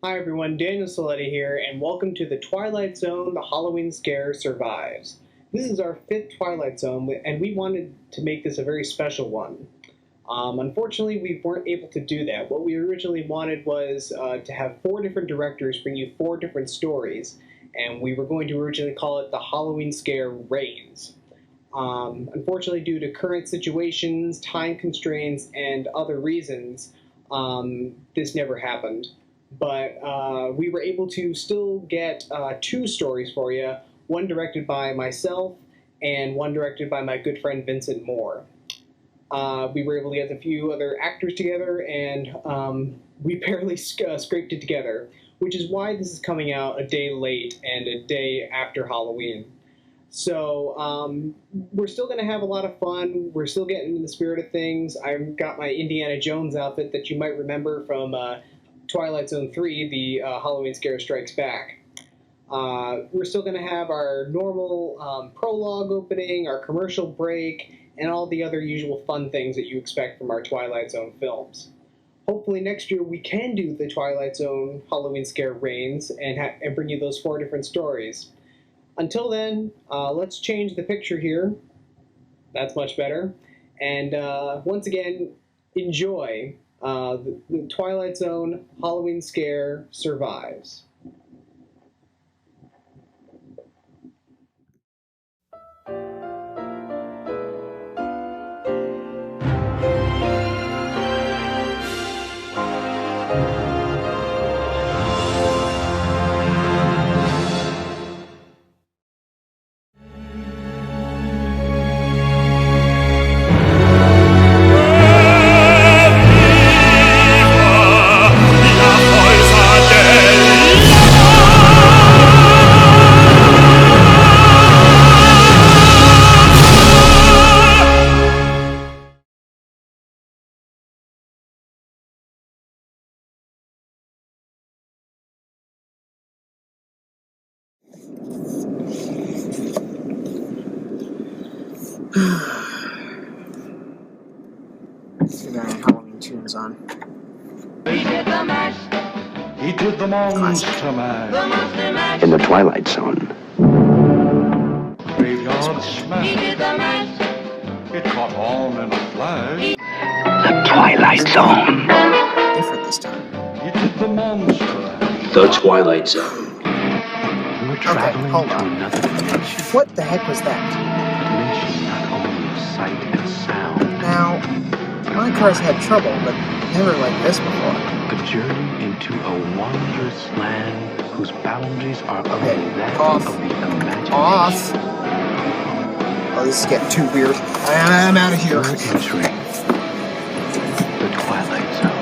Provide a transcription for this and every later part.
Hi everyone, Daniel Saletti here, and welcome to the Twilight Zone, The Halloween Scare Survives. This is our 5th Twilight Zone, and we wanted to make this a very special one. Unfortunately, we weren't able to do that. What we originally wanted was to have 4 different directors bring you 4 different stories, and we were going to originally call it The Halloween Scare Reigns. Unfortunately, due to current situations, time constraints, and other reasons, this never happened. But we were able to still get 2 stories for you, one directed by myself and one directed by my good friend Vincent Moore. We were able to get a few other actors together, and we barely scraped it together, which is why this is coming out a day late and a day after Halloween. So we're still going to have a lot of fun. We're still getting in the spirit of things. I've got my Indiana Jones outfit that you might remember from Twilight Zone 3, the Halloween Scare Strikes Back. We're still going to have our normal prologue opening, our commercial break, and all the other usual fun things that you expect from our Twilight Zone films. Hopefully next year we can do the Twilight Zone Halloween Scare Reigns and bring you those 4 different stories. Until then, let's change the picture here. That's much better. And once again, enjoy the Twilight Zone Halloween Scare Survives. See that Halloween tunes on. He did the mash. He did the monster mash. The monster mash. In the Twilight Zone. Graveyard He smash. did the mash. It caught on in a flash. The Twilight Zone. Different this time. He did the monster mash. The Twilight Zone. You're traveling hold to on. another dimension. What the heck was that? A dimension not only of sight and sound, Now, my car's had trouble, but never like this before. a journey into a wondrous land whose boundaries are Okay, only that off. of the imagination. Off! Oh, this is getting too weird. I'm out of here. You're entering the Twilight Zone.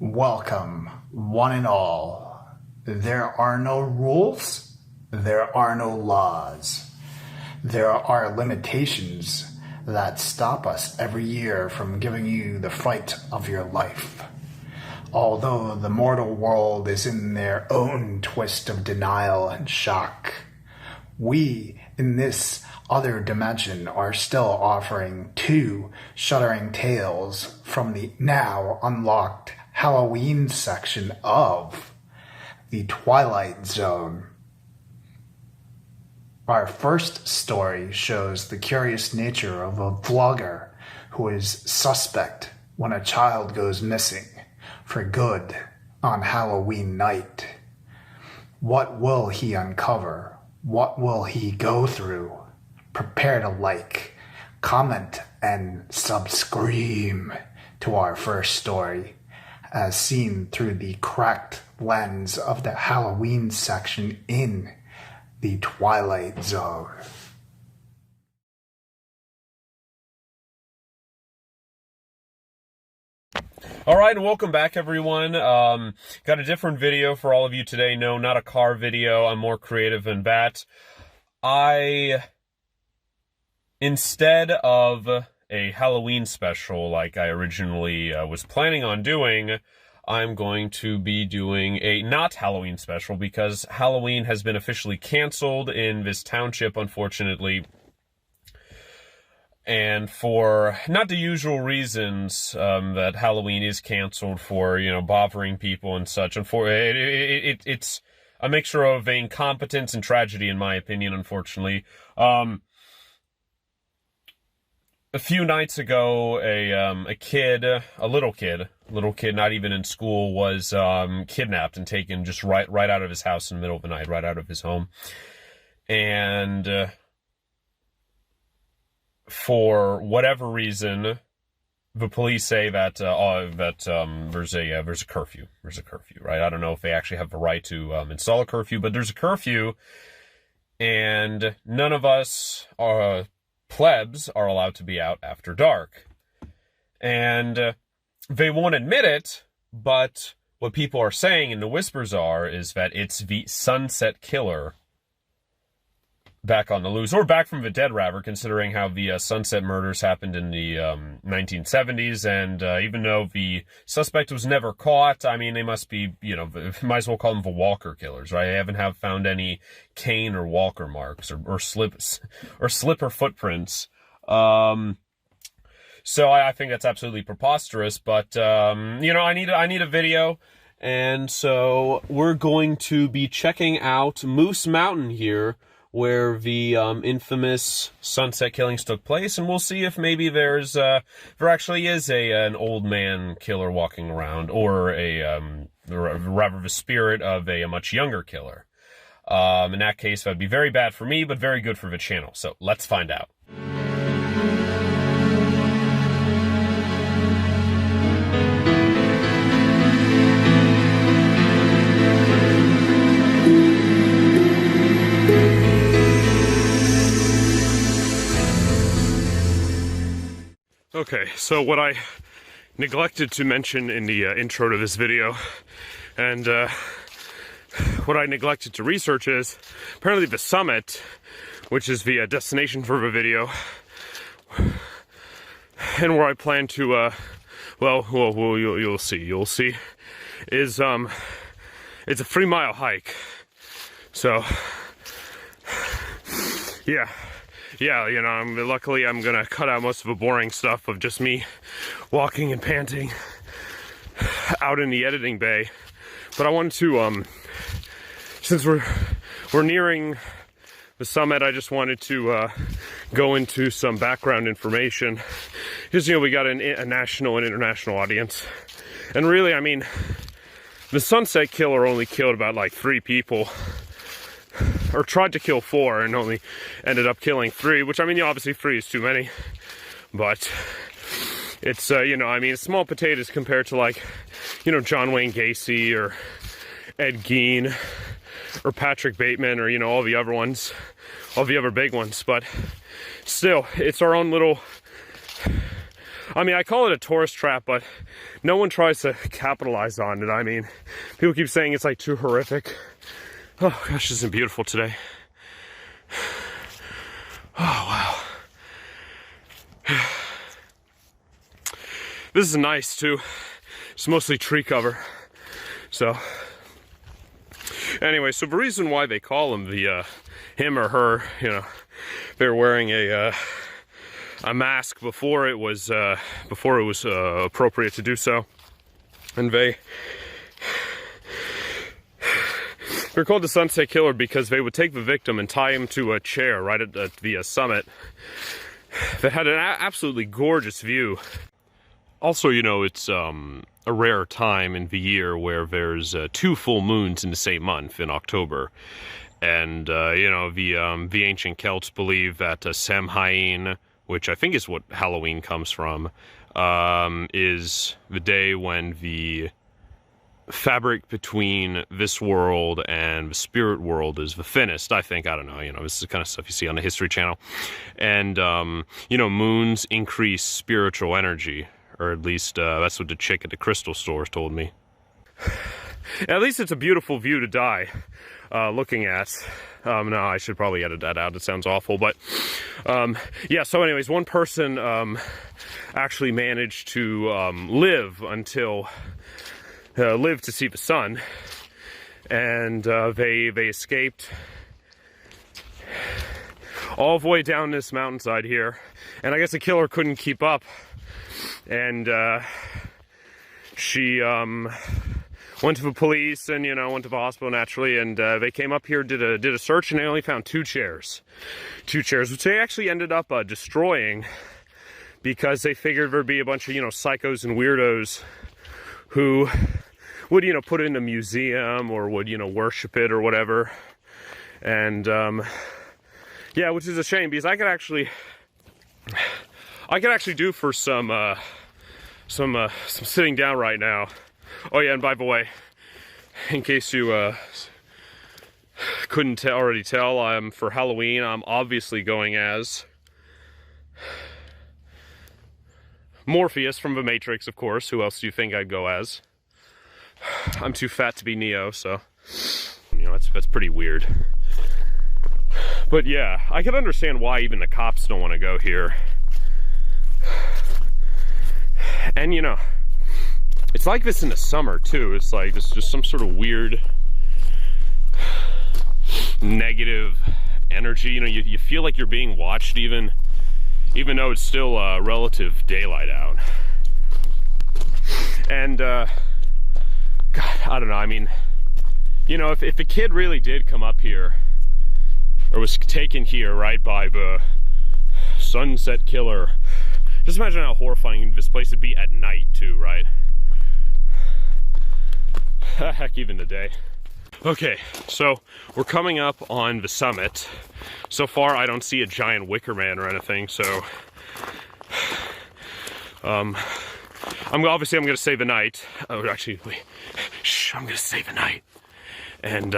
Welcome, one and all. There are no rules. There are no laws. There are limitations that stop us every year from giving you the fright of your life. Although the mortal world is in their own twist of denial and shock, we in this other dimension are still offering 2 shuddering tales from the now unlocked Halloween section of the Twilight Zone. Our first story shows the curious nature of a vlogger who is suspect when a child goes missing for good on Halloween night. What will he uncover? What will he go through? Prepare to like, comment, and subscribe to our first story, as seen through the cracked lens of the Halloween section in the Twilight Zone. All right, and welcome back, everyone. Got a different video for all of you today. No, not a car video. I'm more creative than that. Instead of a Halloween special like I originally was planning on doing, I'm going to be doing a not Halloween special because Halloween has been officially canceled in this township, unfortunately. And for not the usual reasons that Halloween is canceled for, you know, bothering people and such. And for it's a mixture of incompetence and tragedy, in my opinion, unfortunately. A few nights ago, a little kid, not even in school, was kidnapped and taken just right out of his house in the middle of the night, right out of his home. And for whatever reason, the police say that there's a curfew. There's a curfew, right? I don't know if they actually have the right to install a curfew, but there's a curfew, and none of us plebs are allowed to be out after dark. And they won't admit it, but what people are saying, and the whispers is that it's the Sunset Killer back on the loose, or back from the dead, rather, considering how the Sunset murders happened in the 1970s, and even though the suspect was never caught, I mean, they must be, you know, might as well call them the Walker killers, right? I haven't found any cane or Walker marks, or slipper footprints. So I think that's absolutely preposterous, but, you know, I need a video, and so we're going to be checking out Moose Mountain here, where the infamous Sunset killings took place, and we'll see if maybe there actually is an old man killer walking around, or rather the spirit of a much younger killer. In that case, that'd be very bad for me, but very good for the channel. So let's find out. Okay, so what I neglected to mention in the intro to this video, and what I neglected to research is, apparently the summit, which is the destination for the video, and where I plan to, you'll see, is, it's a 3-mile hike. So, yeah, you know, luckily I'm gonna cut out most of the boring stuff of just me walking and panting out in the editing bay. But I wanted to, since we're nearing the summit, I just wanted to go into some background information. Because, you know, we got a national and international audience. And really, I mean, the Sunset Killer only killed about like 3 people. Or tried to kill 4 and only ended up killing 3, which, I mean, obviously 3 is too many, but it's, you know, I mean, small potatoes compared to, like, you know, John Wayne Gacy or Ed Gein or Patrick Bateman or, you know, all the other ones, all the other big ones, but still, it's our own little, I mean, I call it a tourist trap, but no one tries to capitalize on it. I mean, people keep saying it's, like, too horrific. Oh gosh, isn't it beautiful today? Oh wow. This is nice too. It's mostly tree cover. So anyway, so the reason why they call him the him or her, you know, they're wearing a mask before it was appropriate to do so, and they're called the Sunset Killer because they would take the victim and tie him to a chair right at the summit that had an absolutely gorgeous view. Also, you know, it's a rare time in the year where there's 2 full moons in the same month, in October. And the ancient Celts believe that Samhain, which I think is what Halloween comes from, is the day when the fabric between this world and the spirit world is the thinnest, I think. I don't know, this is the kind of stuff you see on the History Channel. And, moons increase spiritual energy, or at least that's what the chick at the crystal store told me. At least it's a beautiful view to die looking at. No, I should probably edit that out. It sounds awful. But, yeah, so anyways, one person actually managed to live to see the sun, and they escaped all the way down this mountainside here, and I guess the killer couldn't keep up, and she went to the police and went to the hospital naturally, and they came up here, did a search, and they only found two chairs, which they actually ended up destroying, because they figured there'd be a bunch of psychos and weirdos who would, put it in a museum or would, worship it or whatever. And, yeah, which is a shame, because I could actually do for some sitting down right now. Oh yeah, and by the way, in case you, couldn't already tell, for Halloween, I'm obviously going as Morpheus from The Matrix, of course. Who else do you think I'd go as? I'm too fat to be Neo, so that's pretty weird. But yeah, I can understand why even the cops don't want to go here. And it's like this in the summer too. It's like it's just some sort of weird negative energy. You feel like you're being watched even though it's still relative daylight out. And God, I don't know, I mean, if a kid really did come up here, or was taken here, right, by the Sunset Killer, just imagine how horrifying this place would be at night, too, right? Heck, even the day. Okay, so we're coming up on the summit. So far, I don't see a giant wicker man or anything, so I'm gonna save the night. Oh, actually, wait. Shh, I'm gonna save the night. And,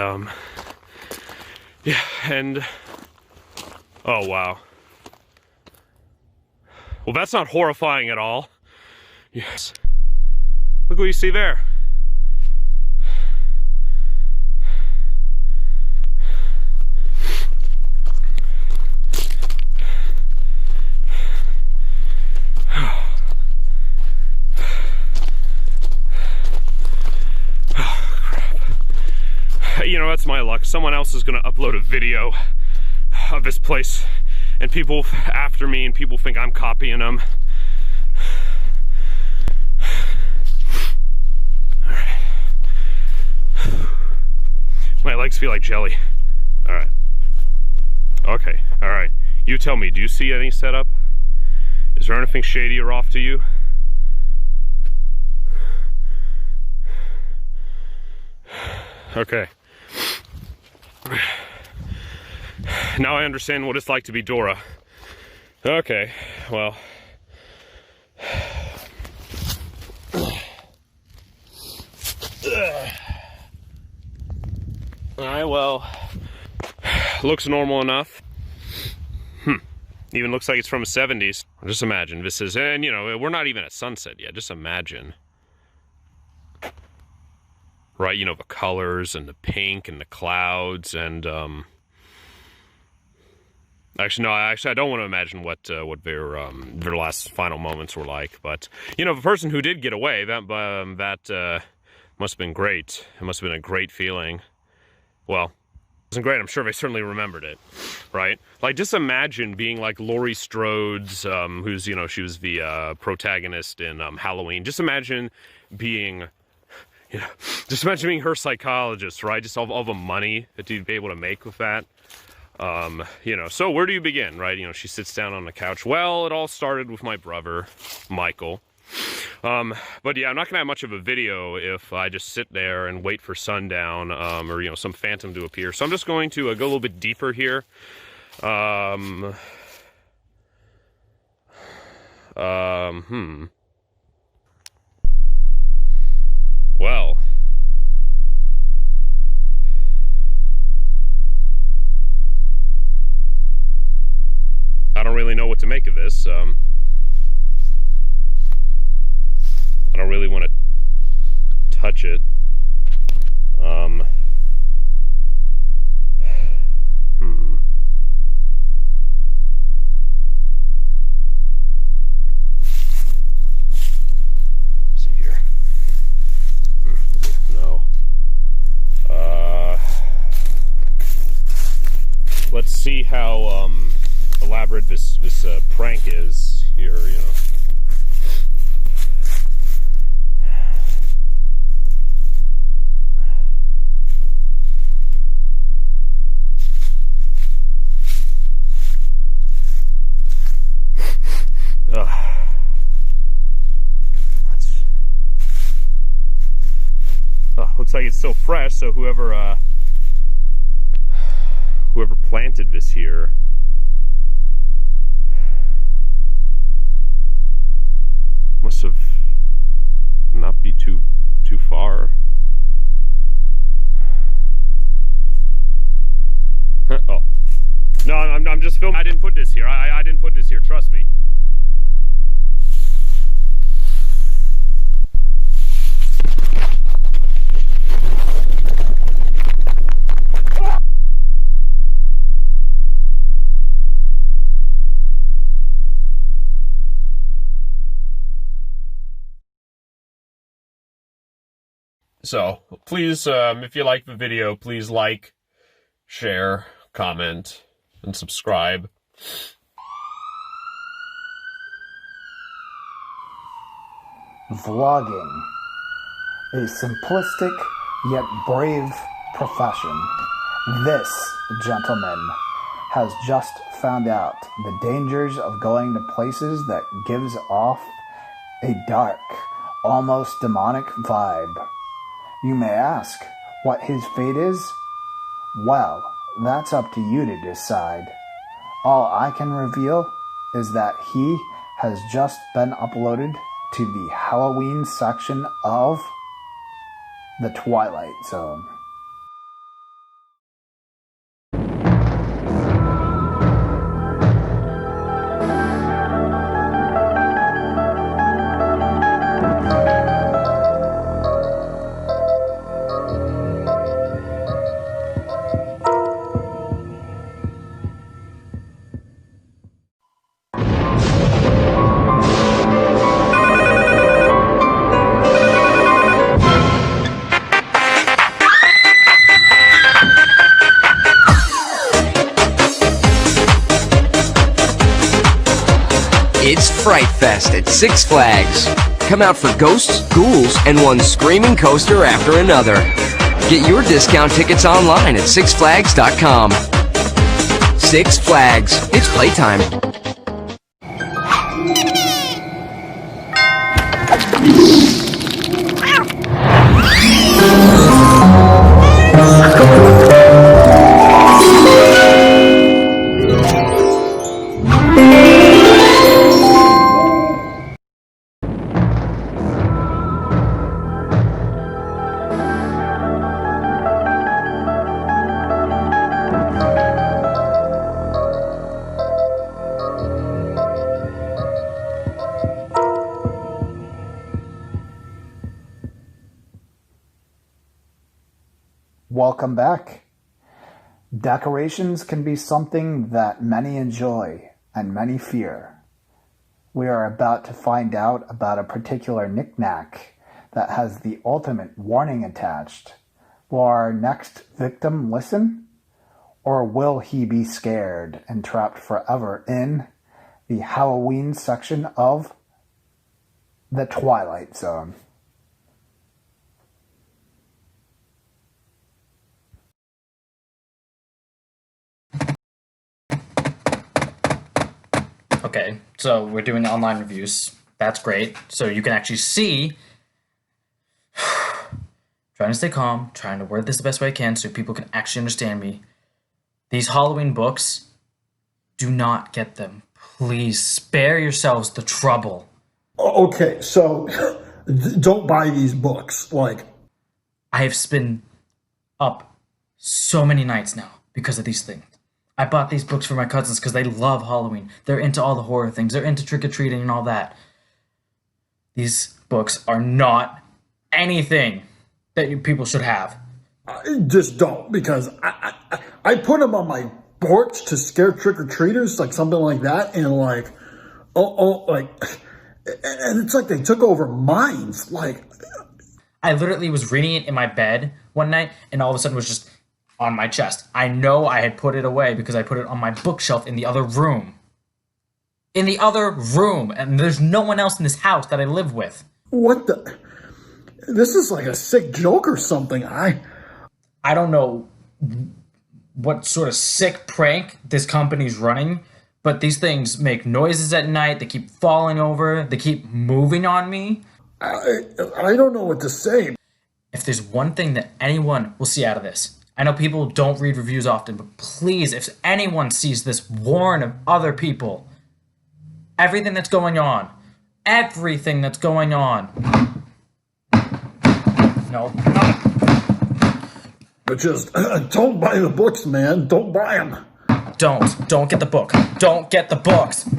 yeah, and, oh, wow. Well, that's not horrifying at all. Yes. Look what you see there. That's my luck. Someone else is gonna upload a video of this place, and people after me, and people think I'm copying them. All right. My legs feel like jelly. All right. Okay. All right. You tell me. Do you see any setup? Is there anything shady or off to you? Okay. Now I understand what it's like to be Dora. Okay, well. Alright, well. Looks normal enough. Even looks like it's from the 70s. Just imagine, this is, and we're not even at sunset yet. Just imagine. Right, the colors and the pink and the clouds and, actually, no, I don't want to imagine what their last final moments were like. But, the person who did get away, that must have been great. It must have been a great feeling. Well, it wasn't great. I'm sure they certainly remembered it, right? Like, just imagine being like Laurie Strode's, who's, she was the protagonist in Halloween. Just imagine being... just imagine being her psychologist, right? Just all the money that you'd be able to make with that. So where do you begin, right? She sits down on the couch. Well, it all started with my brother, Michael. But yeah, I'm not gonna have much of a video if I just sit there and wait for sundown, or, you know, some phantom to appear. So I'm just going to go a little bit deeper here. Well, I don't really know what to make of this. I don't really want to touch it. See here. No. Let's see how elaborate this prank is here. You know. Looks like it's still fresh, so whoever planted this here must have not be too far. Oh no, I'm just filming. I didn't put this here. I didn't put this here. Trust me. So, please, if you like the video, please like, share, comment, and subscribe. Vlogging, a simplistic yet brave profession. This gentleman has just found out the dangers of going to places that gives off a dark, almost demonic vibe. You may ask what his fate is? Well, that's up to you to decide. All I can reveal is that he has just been uploaded to the Halloween section of the Twilight Zone. It's Fright Fest at Six Flags. Come out for ghosts, ghouls, and one screaming coaster after another. Get your discount tickets online at sixflags.com. Six Flags, it's playtime. Welcome back. Decorations can be something that many enjoy and many fear. We are about to find out about a particular knick-knack that has the ultimate warning attached. Will our next victim listen? Or will he be scared and trapped forever in the Halloween section of the Twilight Zone? Okay, so we're doing online reviews. That's great. So you can actually see. Trying to stay calm, trying to word this the best way I can so people can actually understand me. These Halloween books, do not get them. Please spare yourselves the trouble. Okay, so don't buy these books. Like, I have been up so many nights now because of these things. I bought these books for my cousins because they love Halloween. They're into all the horror things. They're into trick-or-treating and all that. These books are not anything that people should have. I just don't, because I put them on my porch to scare trick-or-treaters, like something like that, and like, and it's like they took over minds. Like, I literally was reading it in my bed one night, and all of a sudden it was just on my chest. I know I had put it away because I put it on my bookshelf in the other room. In the other room, and there's no one else in this house that I live with. What the? This is like a sick joke or something. I don't know what sort of sick prank this company's running, but these things make noises at night. They keep falling over. They keep moving on me. I don't know what to say. If there's one thing that anyone will see out of this, I know people don't read reviews often, but please, if anyone sees this, warn of other people. Everything that's going on. Everything that's going on. No. But just don't buy the books, man. Don't buy them. Don't get the book. Don't get the books.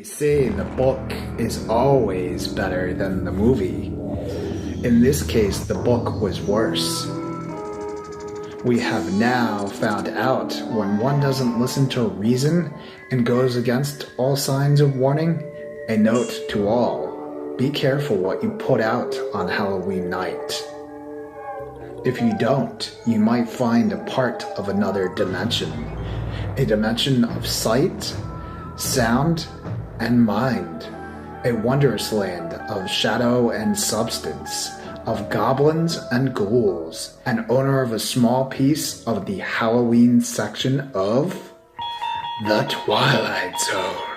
They say the book is always better than the movie. In this case, the book was worse. We have now found out when one doesn't listen to reason and goes against all signs of warning. A note to all, be careful what you put out on Halloween night. If you don't, you might find a part of another dimension. A dimension of sight, sound, and mind. A wondrous land of shadow and substance, of goblins and ghouls, and owner of a small piece of the Halloween section of the Twilight Zone.